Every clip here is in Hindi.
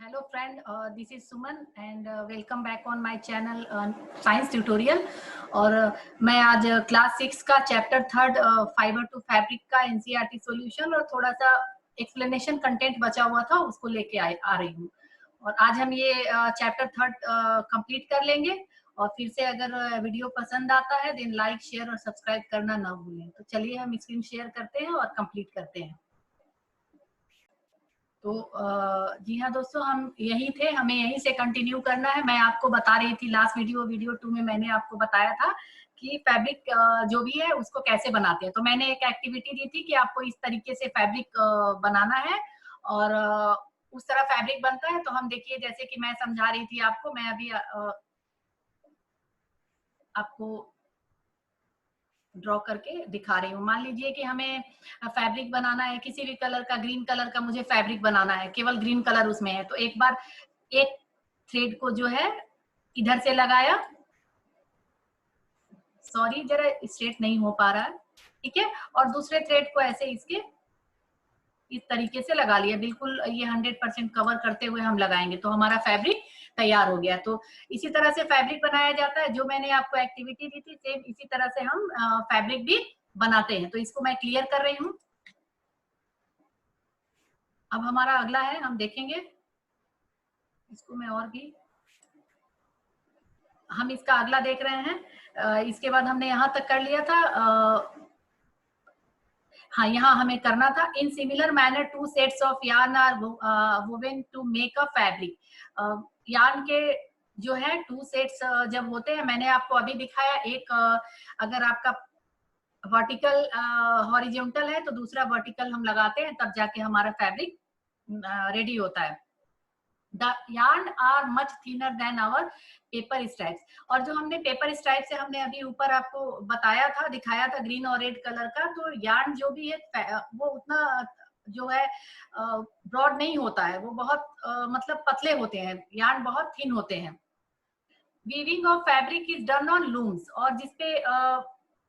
Hello friend, this is Suman and welcome back on my channel Science Tutorial। और मैं आज क्लास 6 का चैप्टर 3 फाइबर टू फैब्रिक का एनसीईआरटी सॉल्यूशन और थोड़ा सा एक्सप्लेनेशन कंटेंट बचा हुआ था उसको लेके आ रही हूँ। और आज हम ये चैप्टर 3 कंप्लीट कर लेंगे। और फिर से अगर वीडियो पसंद आता है देन लाइक शेयर और सब्सक्राइब करना ना भूलें। तो चलिए हम स्क्रीन शेयर करते हैं और कंप्लीट करते हैं। तो जी हाँ दोस्तों, हम यही थे, हमें यहीं से कंटिन्यू करना है। मैं आपको बता रही थी लास्ट वीडियो 2 में मैंने आपको बताया था कि फैब्रिक जो भी है उसको कैसे बनाते हैं। तो मैंने एक एक्टिविटी दी थी कि आपको इस तरीके से फैब्रिक बनाना है और उस तरह फैब्रिक बनता है। तो हम देखिए, जैसे कि मैं समझा रही थी आपको, मैं अभी आपको ड्रॉ करके दिखा रही हूँ। मान लीजिए कि हमें फैब्रिक बनाना है किसी भी कलर का, ग्रीन कलर का मुझे फैब्रिक बनाना है, केवल ग्रीन कलर उसमें है। तो एक बार एक थ्रेड को जो है इधर से लगाया, सॉरी जरा स्ट्रेट नहीं हो पा रहा है, ठीक है। और दूसरे थ्रेड को ऐसे इसके इस तरीके से लगा लिया, बिल्कुल ये 100% कवर करते हुए हम लगाएंगे तो हमारा फैब्रिक तैयार हो गया। तो इसी तरह से फैब्रिक बनाया जाता है। जो मैंने आपको एक्टिविटी दी थी सेम इसी तरह से हम फैब्रिक भी बनाते हैं। तो इसको मैं क्लियर कर रही हूँ। अब हमारा अगला है, हम देखेंगे इसको, मैं और भी हम इसका अगला देख रहे हैं। इसके बाद हमने यहाँ तक कर लिया था। हाँ, यहाँ हमें करना था in similar manner 2 sets of yarn are woven to make a fabric. Yarn के जो है 2 सेट्स जब होते हैं, मैंने आपको अभी दिखाया, एक अगर आपका वर्टिकल हॉरिजॉन्टल है तो दूसरा वर्टिकल हम लगाते हैं, तब जाके हमारा फैब्रिक रेडी होता है। The yarn are much thinner than our paper stripes। और जो हमने पेपर स्ट्राइप से हमने अभी ऊपर आपको बताया था, दिखाया था ग्रीन और रेड कलर का, तो यार्न जो भी है वो उतना जो है ब्रॉड नहीं होता है, वो बहुत मतलब पतले होते हैं, यार्न बहुत थिन होते हैं। Weaving of fabric is done on looms. और जिसपे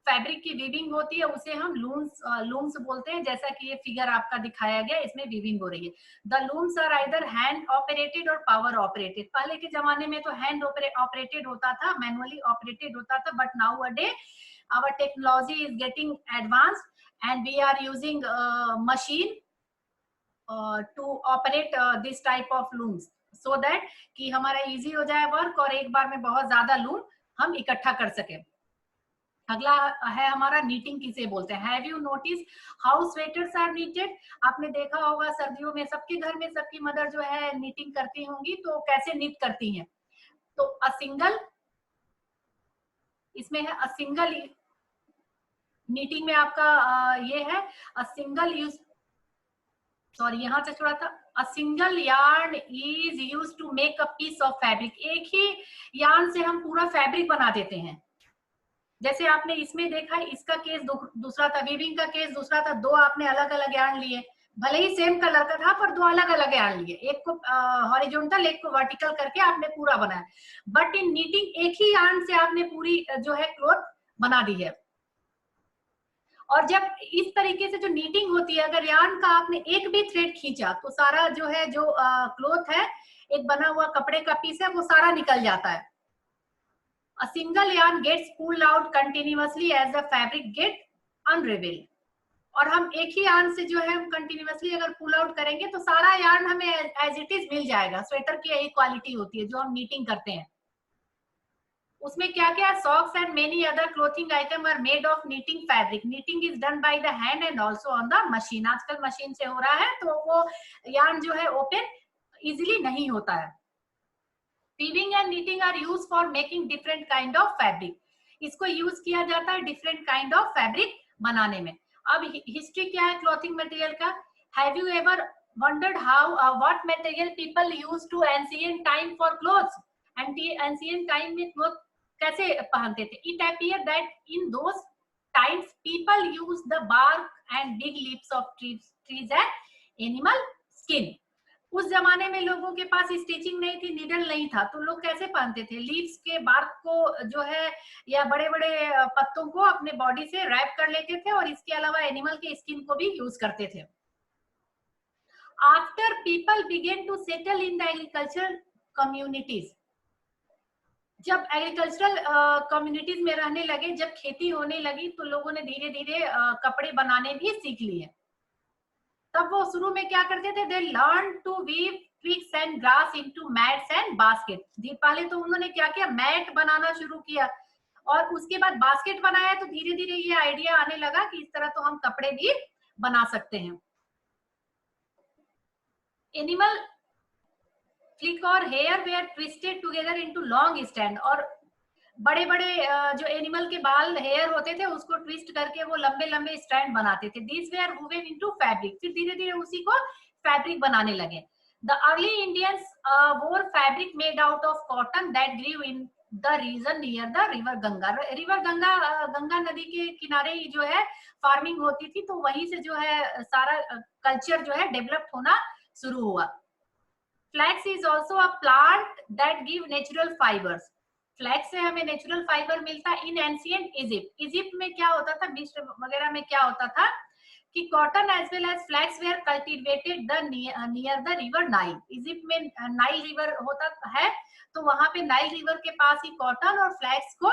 फैब्रिक की वीविंग होती है उसे हम लूम्स बोलते हैं। जैसा कि ये फिगर आपका दिखाया गया, इसमें वीविंग हो रही है। The looms are either hand operated और पावर ऑपरेटेड। पहले के जमाने में तो हैंड ऑपरेटेड होता था, मैनुअली ऑपरेटेड होता था, but now a day our technology is getting advanced and we are using machine to operate this type of looms so that कि हमारा इजी हो जाए वर्क और एक बार में बहुत ज्यादा लूम हम इकट्ठा कर सके। अगला है हमारा नीटिंग, किसे बोलते हैं। Have you notice how sweaters are knitted. आपने देखा होगा सर्दियों में सबके घर में सबकी मदर जो है नीटिंग करती होंगी, तो कैसे नीट करती हैं। तो अ सिंगल, इसमें है अ सिंगल नीटिंग में आपका ये है अ सिंगल यूज, सॉरी यहाँ से छोड़ा था, a single yarn is use to make a piece of fabric. एक ही यार्न से हम पूरा फैब्रिक बना देते हैं। जैसे आपने इसमें देखा, इसका केस दूसरा था, वीविंग का केस दूसरा था, दो आपने अलग अलग यार्न लिए, भले ही सेम कलर का था पर दो अलग अलग यार्न लिए, एक को हॉरिजॉन्टल एक को वर्टिकल करके आपने पूरा बनाया। बट इन नीटिंग एक ही यार्न से आपने पूरी जो है क्लॉथ बना दी है। और जब इस तरीके से जो नीटिंग होती है, अगर यार्न का आपने एक भी थ्रेड खींचा तो सारा जो है जो क्लॉथ है, एक बना हुआ कपड़े का पीस है, वो सारा निकल जाता है। A single yarn gets pulled out continuously as the fabric get unraveled। और हम एक ही यार्न से जो है हम कंटिन्यूअसली अगर पुल आउट करेंगे तो सारा यार्न हमें एज इट इज मिल जाएगा। स्वेटर की यही क्वालिटी होती है जो हम नीटिंग करते हैं। उसमें क्या क्या, socks and many other clothing item are made of knitting fabric. Knitting is done by the hand and also on the machine. आजकल मशीन से हो रहा है तो वो यार्न जो है ओपन इजिली नहीं होता है। Weaving and knitting are use for making different kind of fabric. इसको यूज किया जाता है डिफरेंट काइंड ऑफ फैब्रिक बनाने में। अब हिस्ट्री क्या है क्लॉथिंग मटेरियल का। Have you ever wondered how what material people used to ancient time for clothes? Ancient time में cloth कैसे पहनते थे? It appeared that in those times people used the bark and big leaves of trees and animal skin। उस जमाने में लोगों के पास स्टिचिंग नहीं थी, नीडल नहीं था, तो लोग कैसे पहनते थे? लीव्स के बार्क को जो है या बड़े बड़े पत्तों को अपने बॉडी से रैप कर लेते थे और इसके अलावा एनिमल के स्किन को भी यूज करते थे। After people begin to settle in the agricultural communities, जब एग्रीकल्चरल कम्युनिटीज में रहने लगे, जब खेती होने लगी, तो लोगों ने धीरे धीरे कपड़े बनाने भी सीख लिए। तब वो शुरू में क्या करते थे, they learn to weave twigs and grass into mats and basket. पहले तो उन्होंने क्या किया, मैट बनाना शुरू किया, और उसके बाद बास्केट बनाया। तो धीरे धीरे ये आइडिया आने लगा कि इस तरह तो हम कपड़े भी बना सकते हैं। एनिमल फ्लिक और hair were twisted together into long stand, और बड़े बड़े जो एनिमल के बाल हेयर होते थे उसको ट्विस्ट करके वो लंबे लंबे स्टैंड बनाते थे। This were woven into fabric, फिर धीरे धीरे उसी को फैब्रिक बनाने लगे। The early Indians wore fabric made out of cotton that grew in the region near the river Ganga. River Ganga, Ganga नदी के किनारे ही जो है फार्मिंग होती थी, तो वहीं से जो है सारा कल्चर जो है डेवलप होना शुरू हुआ। Flax is also a plant that give natural fibres. Flax से हमें नेचुरल फाइबर मिलता है। इन एंशिएंट इजिप्ट, इजिप्ट में क्या होता था, मिस्र वगैरह में क्या होता था कि cotton as well as flax were cultivated the near the river Nile. Egypt में नाइल रिवर होता है, तो वहां पे नाइल रिवर के पास ही कॉटन और फ्लैक्स को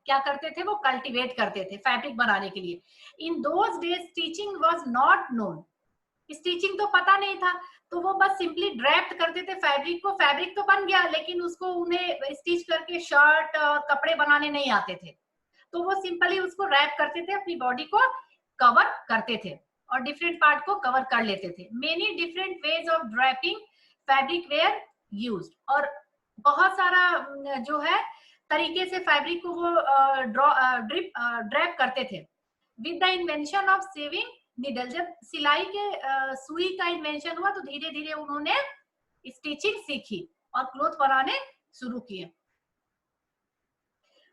क्या करते थे, वो कल्टिवेट करते थे फैब्रिक बनाने के लिए। In those days stitching was not known, stitching तो पता नहीं था, तो वो बस सिंपली ड्रैप्ट करते थे फैब्रिक को। फैब्रिक तो बन गया, लेकिन उसको उन्हें स्टिच करके शर्ट कपड़े बनाने नहीं आते थे, तो वो सिंपली उसको रैप करते थे, अपनी बॉडी को कवर करते थे और डिफरेंट पार्ट को कवर कर लेते थे। Many different ways of draping fabric were used, और बहुत सारा जो है तरीके से फैब्रिक को वो ड्रैप करते थे। With the invention of saving needle, जब सिलाई के सुई का इन्वेंशन हुआ, तो धीरे धीरे उन्होंने स्टिचिंग सीखी और क्लोथ बनाने शुरू किए।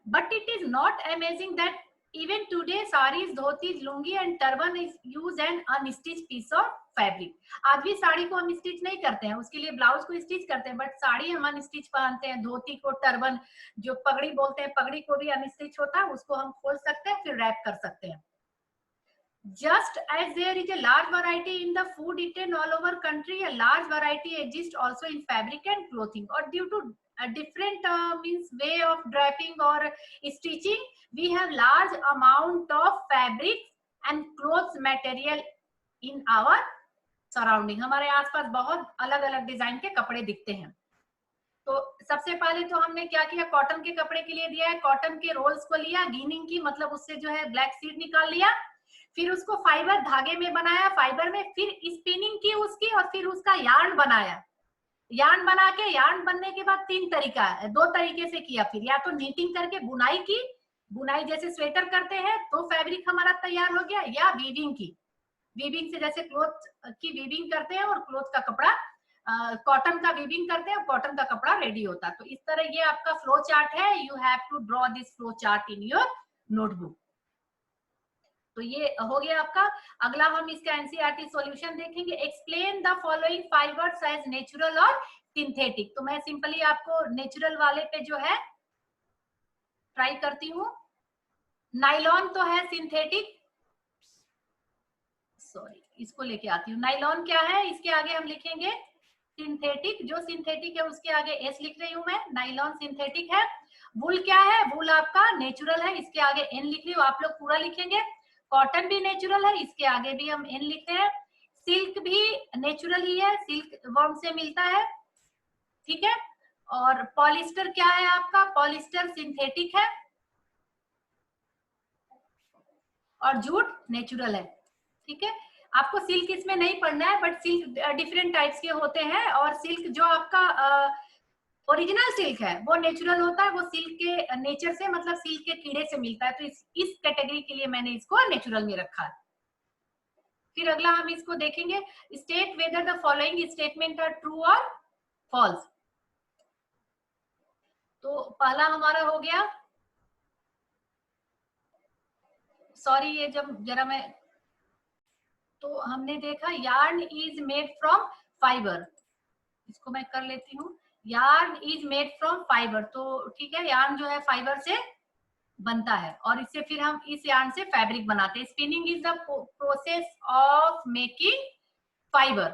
But it is not amazing that even today saris, dhotis, lungi and turban is use an unstitched piece of fabric. आज भी साड़ी को हम स्टिच नहीं करते हैं, उसके लिए ब्लाउज को स्टिच करते हैं, बट साड़ी हम अनस्टिच पहनते हैं। धोती को, टर्बन जो पगड़ी बोलते हैं, पगड़ी को भी अनस्टिच होता है, उसको हम खोल सकते हैं, फिर रैप कर सकते हैं। Just as there is a large variety in the food eaten all over country, a large variety exists also in fabric and clothing. Or due to a different means way of draping or stitching, we have large amount of fabric and clothes material in our surrounding. हमारे आसपास बहुत अलग अलग डिजाइन के कपड़े दिखते हैं। तो सबसे पहले तो हमने क्या किया, कॉटन के कपड़े के लिए दिया है, कॉटन के रोल्स को लिया, गिनिंग की मतलब उससे जो है ब्लैक सीड निकाल लिया, फिर उसको फाइबर धागे में बनाया, फाइबर में फिर स्पिनिंग की उसकी, और फिर उसका यार्न बनाया। यार्न बना के, यार्न बनने के बाद दो तरीके से किया। फिर या तो नीटिंग करके बुनाई की, बुनाई जैसे स्वेटर करते हैं तो फैब्रिक हमारा तैयार हो गया, या वीविंग की, वीविंग से जैसे क्लॉथ की वीविंग करते हैं और क्लॉथ का कपड़ा, कॉटन का वीविंग करते हैं, कॉटन का कपड़ा रेडी होता है। तो इस तरह ये आपका फ्लो चार्ट है। You have to draw this flow chart in your notebook. तो ये हो गया आपका। अगला हम इसका एनसीईआरटी सॉल्यूशन देखेंगे। Explain the following fibres as natural और सिंथेटिक। तो मैं सिंपली आपको नेचुरल वाले पे जो है ट्राई करती हूँ। नाइलॉन तो है सिंथेटिक, सॉरी इसको लेके आती हूँ। नाइलॉन क्या है, इसके आगे हम लिखेंगे सिंथेटिक। जो सिंथेटिक है उसके आगे एस लिख रही हूँ मैं, नाइलॉन सिंथेटिक है। वूल क्या है, वूल आपका नेचुरल है, इसके आगे एन लिख रही हूँ, आप लोग पूरा लिखेंगे। कॉटन भी नेचुरल है, इसके आगे भी हम एन लिखते हैं। सिल्क भी नेचुरल ही है, सिल्क वर्म से मिलता है, ठीक है। और पॉलिस्टर क्या है आपका, पॉलिस्टर सिंथेटिक है, और जूट नेचुरल है, ठीक है। आपको सिल्क इसमें नहीं पढ़ना है, बट सिल्क डिफरेंट टाइप्स के होते हैं, और सिल्क जो आपका ओरिजिनल सिल्क है वो नेचुरल होता है, वो सिल्क के नेचर से मतलब सिल्क के कीड़े से मिलता है। तो इस कैटेगरी के लिए मैंने इसको नेचुरल में रखा है। फिर अगला हम इसको देखेंगे, state whether the following statement are true और फॉल्स। तो पहला हमारा हो गया, सॉरी ये जब जरा मैं, तो हमने देखा yarn is made from fibre, इसको मैं कर लेती हूँ। Yarn is made from fibre, तो ठीक है, यार्न जो है फाइबर से बनता है, और इससे फिर हम इस यार्न से फैब्रिक बनाते हैं। Spinning is the process of making fibre.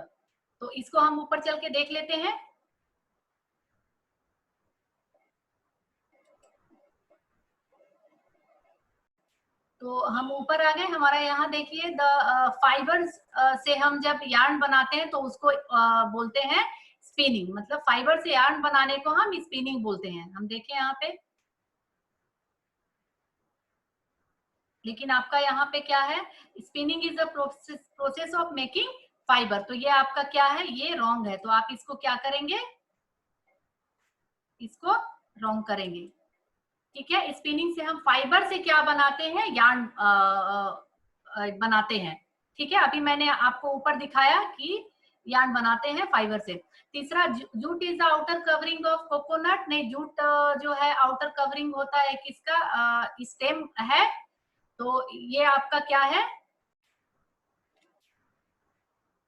तो इसको हम ऊपर चल के देख लेते हैं। तो हम ऊपर आ गए, हमारा यहाँ देखिए द फाइबर्स से हम जब यार्न बनाते हैं तो उसको बोलते हैं स्पिनिंग। मतलब फाइबर से यार्न बनाने को हम स्पिनिंग बोलते हैं। हम देखें यहाँ पे, लेकिन आपका यहाँ पे क्या है, spinning is a process of making fibre. तो ये आपका क्या है, ये रॉन्ग है। तो आप इसको क्या करेंगे, इसको रॉन्ग करेंगे। ठीक है, स्पिनिंग से हम फाइबर से क्या बनाते हैं, यार्न बनाते हैं। ठीक है, अभी मैंने आपको ऊपर दिखाया कि यार्न बनाते हैं फाइबर से। तीसरा, jute is the outer covering of coconut. नहीं, जूट जो है आउटर कवरिंग होता है किसका, स्टेम है। तो ये आपका क्या है,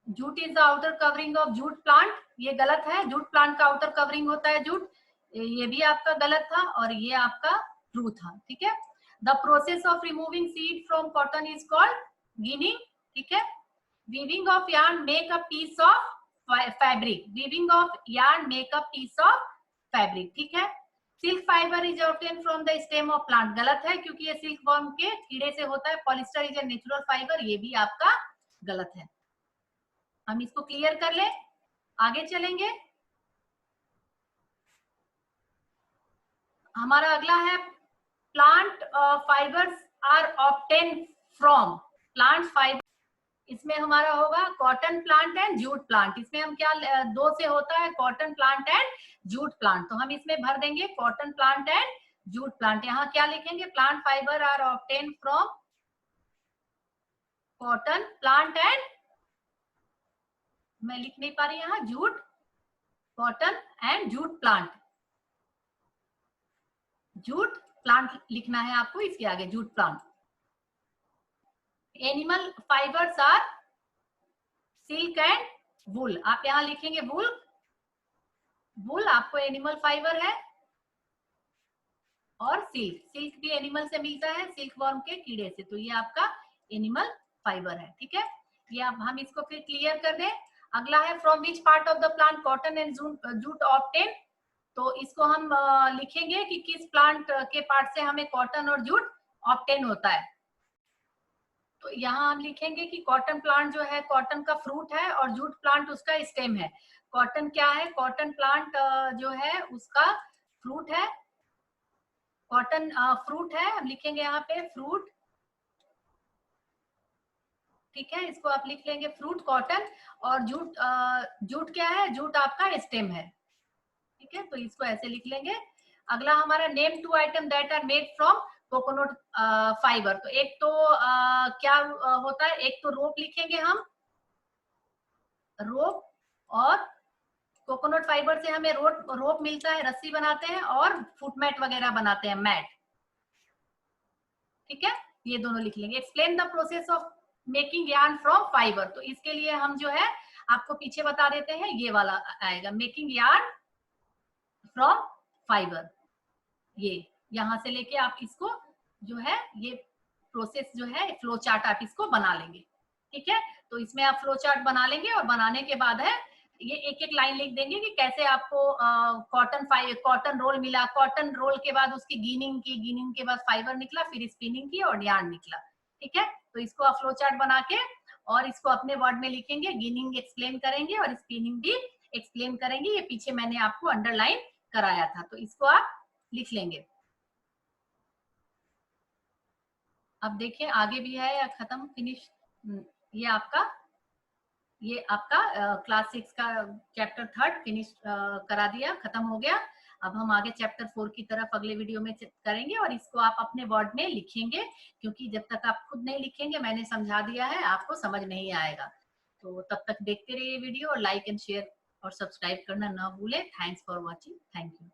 jute is the outer covering of jute plant. ये गलत है, जूट प्लांट का आउटर कवरिंग होता है जूट। ये भी आपका गलत था, और ये आपका ट्रू था। ठीक है, the process of removing seed from cotton is called ginning. ठीक है, weaving of yarn make a piece of fabric. Weaving of yarn make a piece of fabric. ठीक है, silk fibre is obtain from the stem of plant. गलत है, क्योंकि ये सिल्क वर्म के कीड़े से होता है। Polyester is a natural fibre. ये भी आपका गलत है। हम इसको क्लियर कर ले, आगे चलेंगे। हमारा अगला है plant fibres are obtain from plant fibre. इसमें हमारा होगा cotton plant and jute plant. इसमें हम क्या, दो से होता है, cotton plant and jute plant. तो हम इसमें भर देंगे cotton plant and jute plant. यहाँ क्या लिखेंगे, plant fibre are obtain from cotton plant and, मैं लिख नहीं पा रही यहाँ, jute, cotton and jute plant. Jute plant लिखना है आपको, इसके आगे jute plant. Animal fibres are silk and wool. आप यहाँ लिखेंगे वुल। वुल आपको एनिमल फाइबर है, और सिल्क, सिल्क भी एनिमल से मिलता है, सिल्क वर्म के कीड़े से। तो ये आपका एनिमल फाइबर है। ठीक है, ये आप, हम इसको फिर क्लियर कर दें। अगला है from which part of the plant cotton and jute obtain. तो इसको हम लिखेंगे कि किस प्लांट के पार्ट से हमें कॉटन और जूट ऑब्टेन होता है। तो यहाँ हम लिखेंगे कि कॉटन प्लांट जो है कॉटन का फ्रूट है, और जूट प्लांट उसका स्टेम है। कॉटन क्या है, कॉटन प्लांट जो है उसका फ्रूट है। कॉटन फ्रूट है, हम लिखेंगे यहाँ पे फ्रूट। ठीक है, इसको आप लिख लेंगे फ्रूट कॉटन। और जूट, जूट क्या है, जूट आपका स्टेम है। ठीक है, तो इसको ऐसे लिख लेंगे। अगला हमारा name two item that are made from coconut fibre. तो एक तो क्या होता है, एक तो रोप लिखेंगे हम, रोप। और कोकोनट फाइबर से हमें रोप मिलता है, रस्सी बनाते हैं, और फुटमैट वगैरह बनाते हैं, मैट। ठीक है, ये दोनों लिख लेंगे। Explain the process of making yarn from fibre. तो इसके लिए हम जो है आपको पीछे बता देते हैं, ये वाला आएगा, मेकिंग यार्न फ्रॉम फाइबर। ये यहाँ से लेके आप इसको जो है, ये प्रोसेस जो है, फ्लो चार्ट आप इसको बना लेंगे। ठीक है, तो इसमें आप फ्लो चार्ट बना लेंगे, और बनाने के बाद है ये एक एक लाइन लिख देंगे कि कैसे आपको कॉटन रोल मिला, कॉटन रोल के बाद उसकी गिनिंग की, गिनिंग के बाद फाइबर निकला, फिर स्पिनिंग की और यार्न निकला। ठीक है, तो इसको आप फ्लो चार्ट बना के और इसको अपने वर्ड में लिखेंगे, गिनिंग एक्सप्लेन करेंगे और स्पिनिंग भी एक्सप्लेन करेंगे। ये पीछे मैंने आपको अंडरलाइन कराया था, तो इसको आप लिख लेंगे। अब देखिए आगे भी है या खत्म, फिनिश। ये आपका क्लास 6 का चैप्टर 3 फिनिश करा दिया, खत्म हो गया। अब हम आगे चैप्टर 4 की तरफ अगले वीडियो में करेंगे, और इसको आप अपने वर्ड में लिखेंगे, क्योंकि जब तक आप खुद नहीं लिखेंगे, मैंने समझा दिया है, आपको समझ नहीं आएगा। तो तब तक देखते रहिए वीडियो, और लाइक एंड शेयर और सब्सक्राइब करना ना भूलें। Thanks for watching, thank you.